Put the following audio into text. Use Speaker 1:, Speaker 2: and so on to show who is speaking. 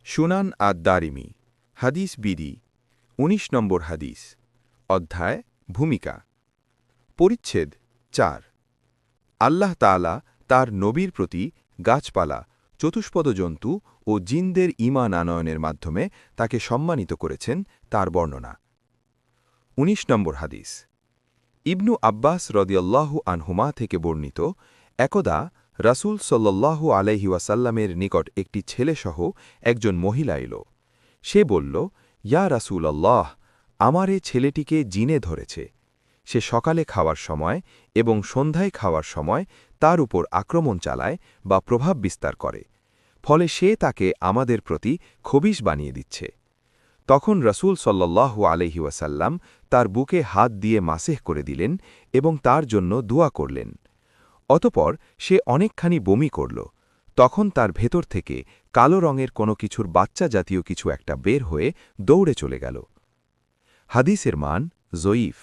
Speaker 1: সুনান আদ-দারিমি হাদিস বিডি ১৯ নম্বর হাদিস অধ্যায় ভূমিকা পরিচ্ছেদ ৪ আল্লাহ তাআলা তার নবীর প্রতি গাছপালা চতুষ্পদ জন্তু ও জিনদের ঈমান আনয়নের মাধ্যমে তাকে সম্মানিত করেছেন তার বর্ণনা ১৯ নম্বর হাদিস ইবনু আব্বাস রদিয়াল্লাহু আনহুমা থেকে বর্ণিত একদা রাসূল সাল্লাল্লাহু আলাইহি ওয়াসাল্লামের নিকট একটি ছেলেসহ একজন মহিলা এল সে বলল ইয়া রাসূলাল্লাহ আমার এ ছেলেটিকে জিনে ধরেছে সে সকালে খাওয়ার সময় এবং সন্ধ্যায় খাওয়ার সময় তার উপর আক্রমণ চালায় বা প্রভাব বিস্তার করে ফলে সে তাকে আমাদের প্রতি খবিশ বানিয়ে দিচ্ছে তখন রাসূল সাল্লাল্লাহু আলাইহি ওয়াসাল্লাম তার বুকে হাত দিয়ে মাসেহ করে দিলেন এবং তার জন্য দোয়া করলেন অতপর সে অনেকখানি বমি করল তখন তার ভেতর থেকে কালো রঙের কোনো কিছুর বাচ্চা জাতীয় কিছু একটা বের হয়ে দৌড়ে চলে গেল হাদিসের মান জয়ীফ